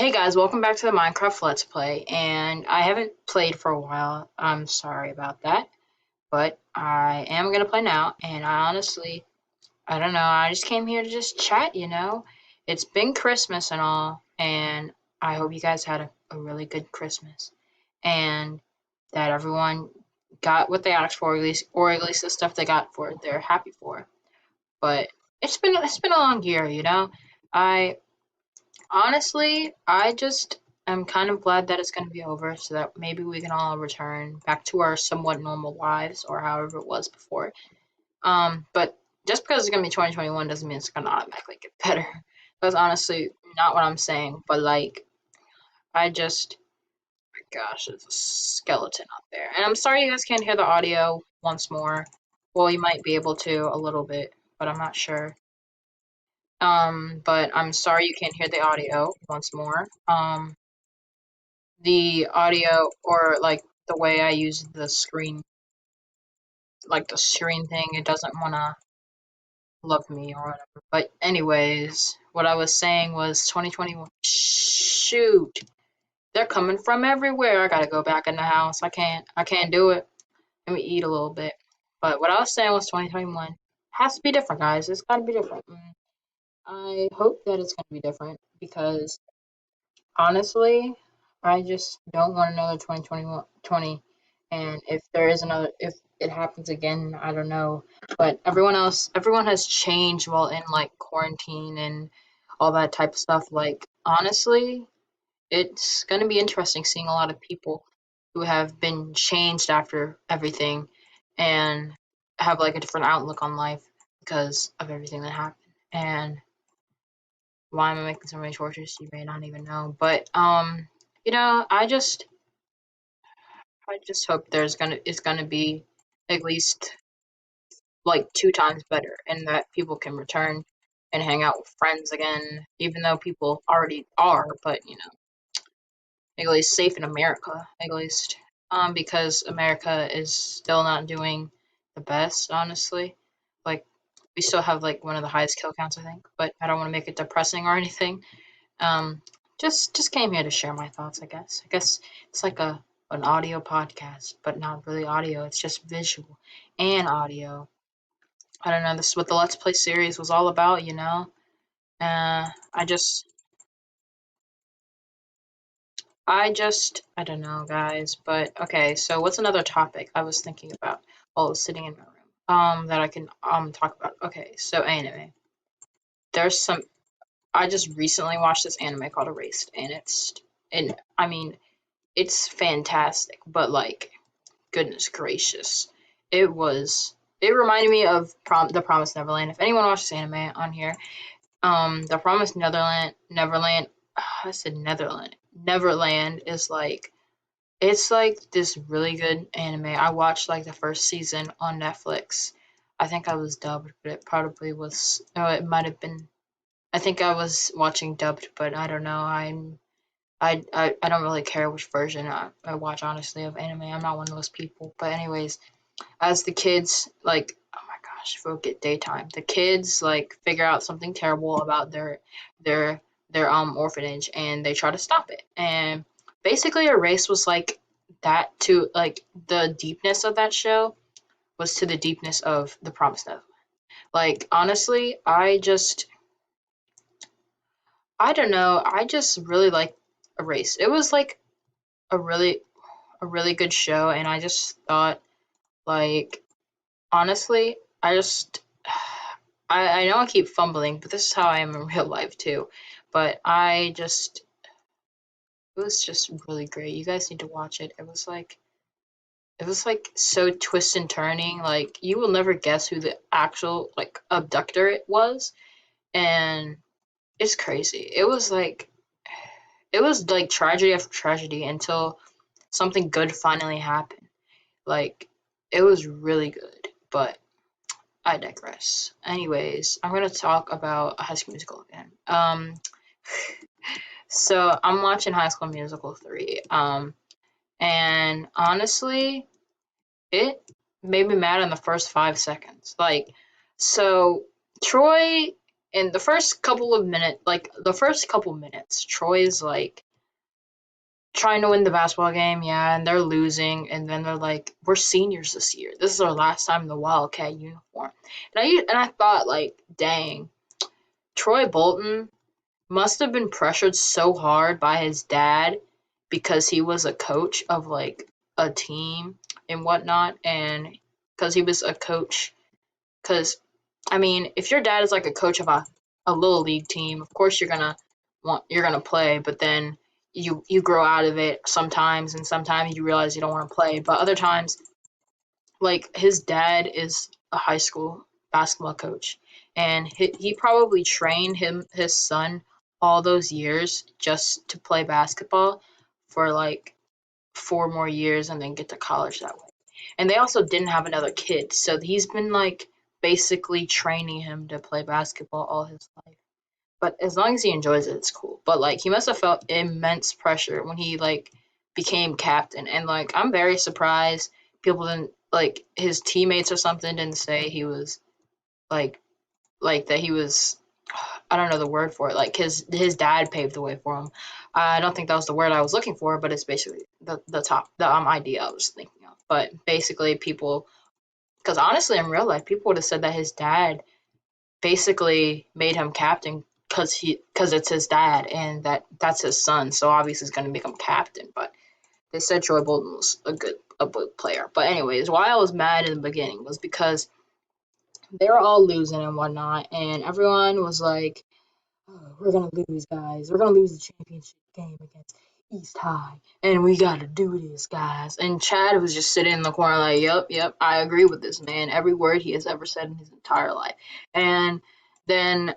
Hey guys, welcome back to the Minecraft Let's Play, and I haven't played for a while. I'm sorry about that, but I am gonna play now, and I don't know, I just came here to just chat. It's been Christmas and all, and I hope you guys had a really good Christmas, and that everyone got what they asked for, or at least the stuff they got for they're happy for. But it's been a long year. I I just am kind of glad that it's going to be over so that maybe we can all return back to our somewhat normal lives or however it was before. But just because it's going to be 2021 doesn't mean it's going to automatically get better. That's honestly not what I'm saying, but like, I just, gosh, there's a skeleton out there. And I'm sorry you guys can't hear the audio once more. Well, you might be able to a little bit, but I'm not sure. But I'm sorry you can't hear the audio once more. The audio or like the way I use the screen, like the screen thing, it doesn't want to love me or whatever. But anyways, what I was saying was 2021. Shoot, they're coming from everywhere. I gotta go back in the house. I can't do it. Let me eat a little bit. But what I was saying was 2021 has to be different, guys. It's gotta be different. I hope that it's gonna be different because honestly, I just don't want another 2021 20. And if it happens again, I don't know. But everyone has changed while in like quarantine and all that type of stuff. Like, honestly, it's gonna be interesting seeing a lot of people who have been changed after everything and have like a different outlook on life because of everything that happened. And why am I making so many torches? You may not even know. But I just hope it's gonna be at least like 2 times better and that people can return and hang out with friends again, even though people already are, but at least safe in America, at least. Because America is still not doing the best, honestly. Like we still have like one of the highest kill counts, I think, but I don't want to make it depressing or anything. Um, just came here to share my thoughts, I guess. I guess it's like an audio podcast, but not really audio. It's just visual and audio. I don't know. This is what the Let's Play series was all about. I I don't know, guys. But okay. So what's another topic I was thinking about while I was sitting in my room? That I can talk about. Okay. So anime. There's some. I just recently watched this anime called Erased, and I mean it's fantastic, but like goodness gracious, it reminded me of The Promised Neverland. If anyone watches anime on here, The Promised Neverland, I said Netherland. Neverland is like it's like this really good anime. I watched like the first season on Netflix. I think I was dubbed, but it probably was. Oh, it might have been. I think I was watching dubbed, but I don't know. I don't really care which version I watch, honestly, of anime. I'm not one of those people. But anyways, as the kids, like, oh my gosh, forget daytime. The kids, like, figure out something terrible about their orphanage, and they try to stop it. And basically, Erased was like that to, like, the deepness of that show was to the deepness of The Promised Neverland. Like, honestly, I don't know, I just really like Erased. It was like a really a really good show, and I just thought, like, honestly, I just I know I keep fumbling, but this is how I am in real life too. But it was just really great. You guys need to watch it. It was like so twist and turning. Like you will never guess who the actual like abductor it was, and it's crazy. It was like tragedy after tragedy until something good finally happened. Like it was really good, but I digress. Anyways, I'm gonna talk about High School Musical again. So I'm watching High School Musical 3. And honestly, it made me mad in the first 5 seconds. Like, so Troy. in the first couple of minutes, like the first couple minutes, Troy's like trying to win the basketball game, yeah, and they're losing, and then they're like, "We're seniors this year. This is our last time in the Wildcat uniform." And I thought like, dang, Troy Bolton must have been pressured so hard by his dad because he was a coach of like a team and whatnot, and because he was a coach. Because I mean, if your dad is like a coach of a little league team, of course you're gonna play, but then you grow out of it sometimes, and sometimes you realize you don't want to play, but other times, like his dad is a high school basketball coach, and he probably trained his son all those years just to play basketball for like 4 more years and then get to college that way. And they also didn't have another kid, so he's been like basically training him to play basketball all his life. But as long as he enjoys it, it's cool. But like he must have felt immense pressure when he like became captain. And like I'm very surprised people didn't like his teammates or something didn't say he was like that he was I don't know the word for it. Like his dad paved the way for him. I don't think that was the word I was looking for, but it's basically the idea I was thinking of. But basically people, because honestly in real life people would have said that his dad basically made him captain because it's his dad and that's his son, so obviously he's going to make him captain. But they said Troy Bolton was a good player. But anyways, why I was mad in the beginning was because they were all losing and whatnot, and everyone was like, "Oh, we're gonna lose, guys. We're gonna lose the championship game against East High, and we gotta do this, guys." And Chad was just sitting in the corner, like, "Yep, yep, I agree with this man. Every word he has ever said in his entire life." And then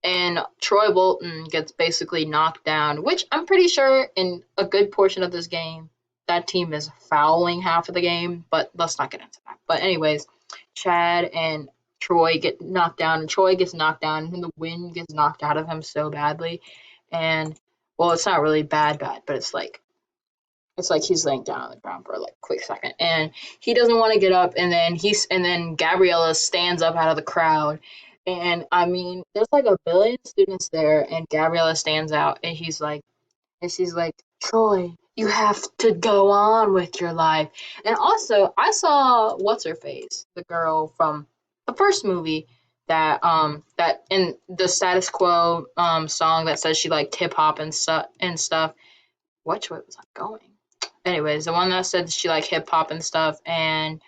and Troy Bolton gets basically knocked down, which I'm pretty sure in a good portion of this game, that team is fouling half of the game, but let's not get into that. But anyways, Chad and Troy get knocked down, and Troy gets knocked down, and the wind gets knocked out of him so badly. And well, it's not really bad, but it's like he's laying down on the ground for like a quick second, and he doesn't want to get up, and then Gabriella stands up out of the crowd, and I mean, there's like a billion students there, and Gabriella stands out, and she's like, Troy, you have to go on with your life. And also, I saw what's her face, the girl from the first movie that in the Status Quo song that says she liked hip hop and stuff. Which way was I going? Anyways, the one that said she liked hip hop and stuff, and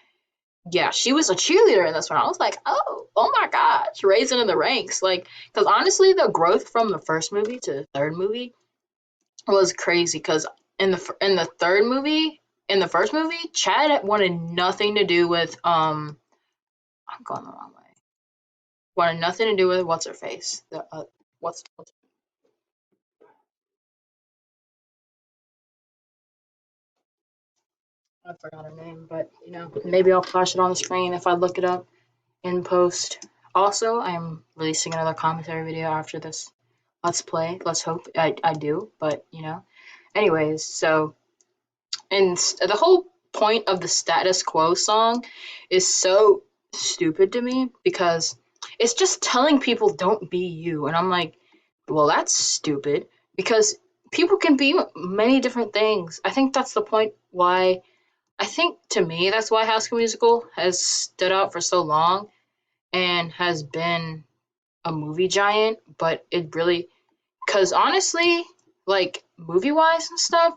yeah, she was a cheerleader in this one. I was like, oh my gosh, raising in the ranks. Like, because honestly, the growth from the first movie to the third movie was crazy. Because in the third movie, in the first movie, Chad wanted nothing to do with I'm going the wrong way. Wanted nothing to do with what's her face. The what's I forgot her name, but maybe I'll flash it on the screen if I look it up in post. Also, I'm releasing another commentary video after this Let's Play. Let's hope I do, but Anyways, so and the whole point of the Status Quo song is so stupid to me because it's just telling people don't be you, and I'm like, well, that's stupid because people can be many different things. I think that's the point why. I think to me that's why High School Musical has stood out for so long and has been a movie giant, but it really, because honestly, like movie wise and stuff,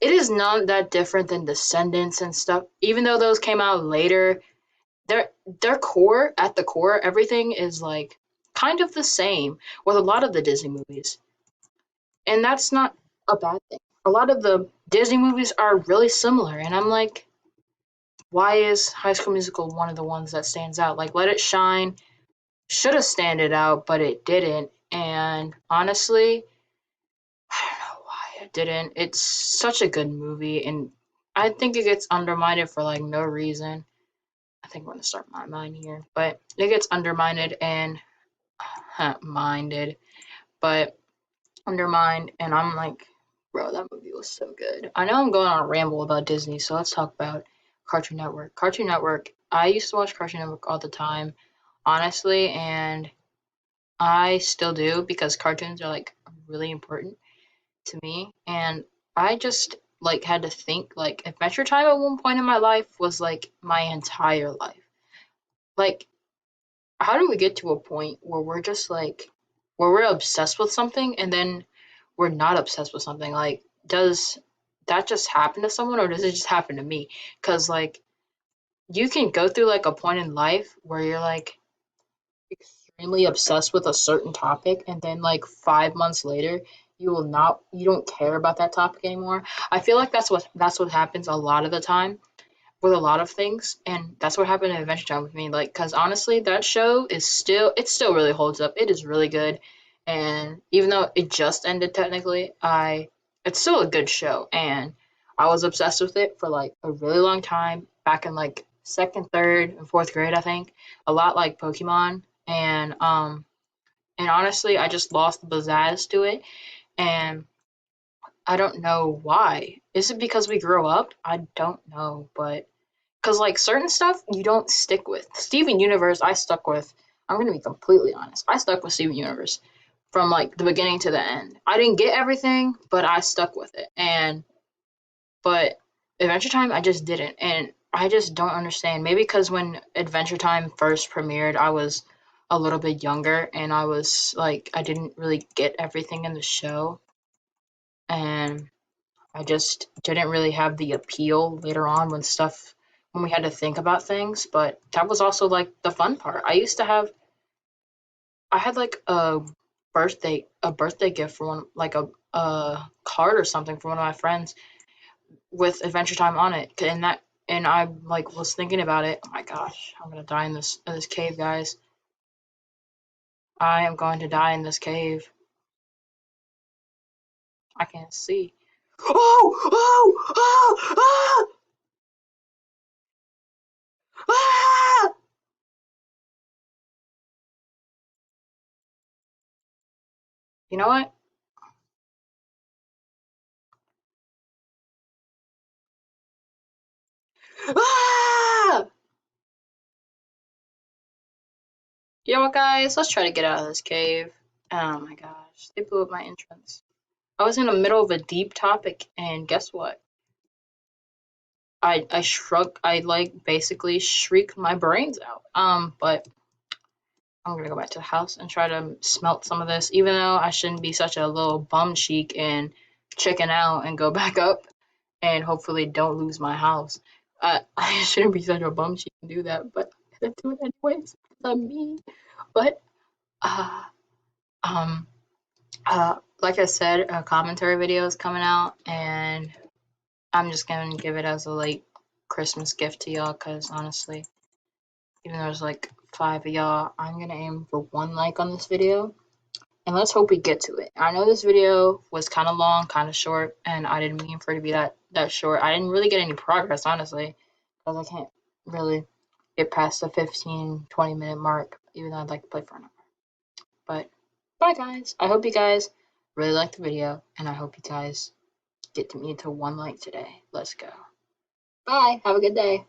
it is not that different than Descendants and stuff. Even though those came out later, their core, at the core, everything is like kind of the same with a lot of the Disney movies, and that's not a bad thing. A lot of the Disney movies are really similar, and I'm like, why is High School Musical one of the ones that stands out? Like, Let It Shine should have standed out, but it didn't. And honestly, I don't know why it didn't. It's such a good movie, and I think it gets undermined for like no reason. I think I'm gonna start my mind here, but it gets undermined and minded, but undermined, and I'm like, bro, that movie was so good. I know I'm going on a ramble about Disney, so let's talk about Cartoon Network. Cartoon Network. I used to watch Cartoon Network all the time, honestly, and I still do because cartoons are like really important to me, and I just like had to think like Adventure Time at one point in my life was like my entire life. Like, how do we get to a point where we're just like where we're obsessed with something and then we're not obsessed with something? Like, does that just happen to someone or does it just happen to me? Because like you can go through like a point in life where you're like extremely obsessed with a certain topic and then like 5 months later you don't care about that topic anymore. I feel like that's what happens a lot of the time with a lot of things, and that's what happened in Adventure Time with me. Like, cause honestly, that show is still really holds up. It is really good, and even though it just ended technically, I it's still a good show, and I was obsessed with it for like a really long time back in like second, third, and fourth grade, I think. A lot like Pokemon, and honestly, I just lost the pizzazz to it, and I don't know why. Is it because we grew up? I don't know, but because like certain stuff you don't stick with. Steven Universe, I stuck with. I'm gonna be completely honest. I stuck with Steven Universe from like the beginning to the end. I didn't get everything, but I stuck with it. But Adventure Time, I just didn't, and I just don't understand. Maybe because when Adventure Time first premiered, I was a little bit younger, and I was like, I didn't really get everything in the show, and I just didn't really have the appeal later on when we had to think about things, but that was also like the fun part. I had like a birthday gift for one like a card or something for one of my friends with Adventure Time on it. And I like was thinking about it. Oh my gosh, I'm gonna die in this cave, guys. I am going to die in this cave. I can't see. Oh! Oh! Ah! Ah! You know what? Ah! You know what, guys? Let's try to get out of this cave. Oh my gosh, they blew up my entrance. I was in the middle of a deep topic, and guess what? I like basically shrieked my brains out. But I'm gonna go back to the house and try to smelt some of this, even though I shouldn't be such a little bum cheek and chicken out and go back up and hopefully don't lose my house. I shouldn't be such a bum cheek and do that, but I do it anyways because I'm me. But uh, um, like I said, a commentary video is coming out, and I'm just gonna give it as a late Christmas gift to y'all. Cause honestly, even though there's like 5 of y'all, I'm gonna aim for 1 like on this video, and let's hope we get to it. I know this video was kind of long, kind of short, and I didn't mean for it to be that short. I didn't really get any progress, honestly, because I can't really get past the 15-20 minute mark, even though I'd like to play for an hour. But bye, guys. I hope you guys really liked the video, and I hope you guys get to me to 1 like today. Let's go. Bye. Have a good day.